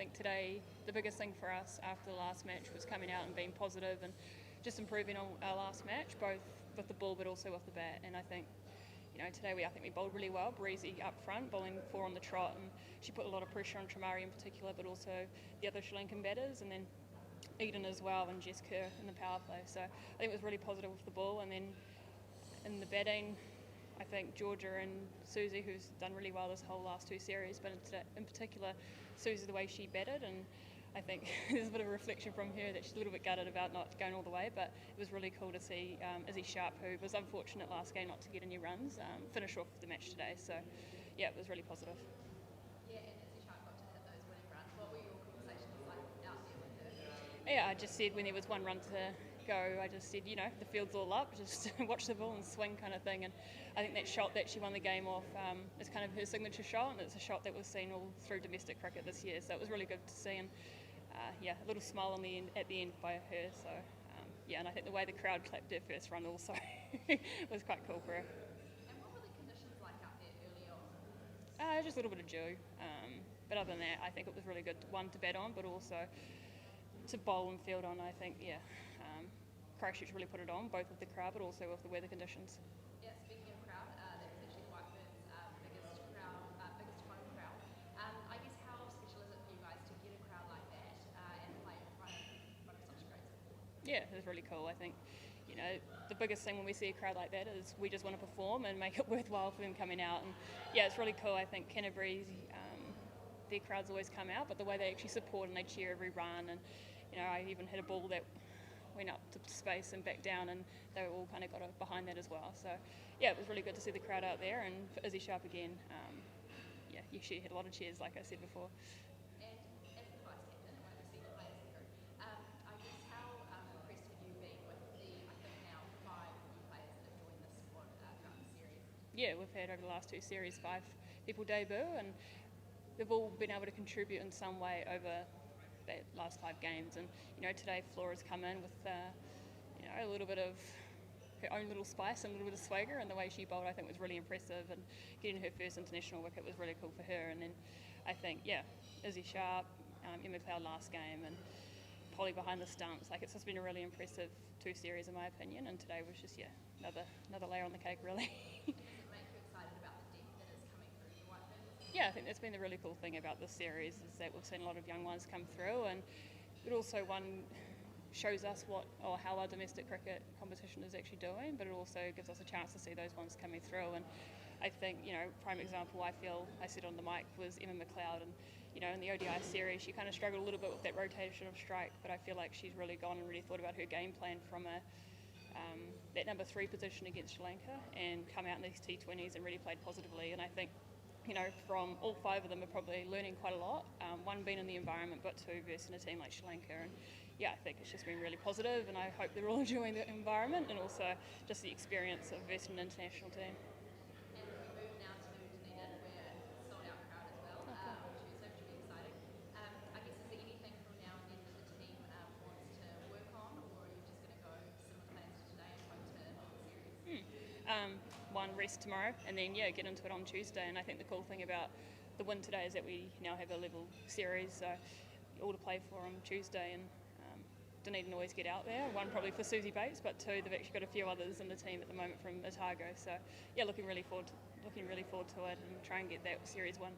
think today the biggest thing for us after the last match was coming out and being positive and just improving on our last match, both with the ball but also with the bat. And I think, today I think we bowled really well. Breezy up front, bowling 4 on the trot, and she put a lot of pressure on Tramari in particular, but also the other Sri Lankan batters, and then Eden as well, and Jess Kerr in the power play. So I think it was really positive with the ball. And then in the batting, I think Georgia and Susie, who's done really well this whole last 2 series, but in particular Susie, the way she batted, and I think there's a bit of a reflection from her that she's a little bit gutted about not going all the way, but it was really cool to see Izzy Sharp, who was unfortunate last game not to get any runs, finish off the match today. So yeah, it was really positive. Yeah, and Izzy Sharp got to hit those winning runs. What were your conversations like out there with her? Yeah, I just said when there was 1 run to go, I just said, the field's all up, just watch the ball and swing kind of thing. And I think that shot that she won the game off is kind of her signature shot, and it's a shot that we've seen all through domestic cricket this year. So it was really good to see, and a little smile on the end, at the end by her. So and I think the way the crowd clapped her first run also was quite cool for her. And what were the conditions like out there early on? Just a little bit of dew, but other than that, I think it was really good, one, to bat on, but also to bowl and field on. I think, Christchurch really put it on, both with the crowd but also with the weather conditions. Yeah, speaking of crowd, that was actually FERNS' biggest home crowd. I guess how special is it for you guys to get a crowd like that and play in front of such great support? Yeah, it was really cool. I think, the biggest thing when we see a crowd like that is we just want to perform and make it worthwhile for them coming out. And yeah, it's really cool. I think Canterbury's, their crowds always come out, but the way they actually support and they cheer every run, and I even hit a ball that went up to space and back down, and they all kind of got behind that as well. So yeah, it was really good to see the crowd out there, and for Izzy Sharp again, she had a lot of cheers, like I said before. And as the vice captain and one of the senior players here, I guess how impressed have you been with the, I think now 5 new players that have joined this squad throughout the series? Yeah, we've had over the last 2 series 5 people debut, and they've all been able to contribute in some way over the last 5 games. And today Flora's come in with a little bit of her own little spice and a little bit of swagger, and the way she bowled I think was really impressive, and getting her first international wicket was really cool for her. And then I think Izzy Sharp, Emma McLeod last game, and Polly behind the stumps, it's just been a really impressive 2 series in my opinion, and today was just another layer on the cake really. Does it make you excited about the depth that is coming through the White Ferns? Yeah, I think that's been the really cool thing about this series, is that we've seen a lot of young ones come through, and it also shows us how our domestic cricket competition is actually doing, but it also gives us a chance to see those ones coming through. And I think, prime example I said on the mic was Emma McLeod, and in the ODI series she kind of struggled a little bit with that rotation of strike, but I feel like she's really gone and really thought about her game plan from that number 3 position against Sri Lanka, and come out in these T20s and really played positively. And I think from all 5 of them are probably learning quite a lot, 1 being in the environment, but 2 versus a team like Sri Lanka. And I think it's just been really positive, and I hope they're all enjoying the environment and also just the experience of versus an international team. And we move now to Dunedin, where it's a sold out crowd as well, which should be exciting. I guess, is there anything from now and then that the team wants to work on, or are you just going to go similar plans to today and hope to win the series? 1, rest tomorrow, and then get into it on Tuesday. And I think the cool thing about the win today is that we now have a level series, so all to play for on Tuesday. And Dunedin always get out there, 1 probably for Susie Bates, but 2 they've actually got a few others in the team at the moment from Otago. So looking really forward to it, and try and get that series won.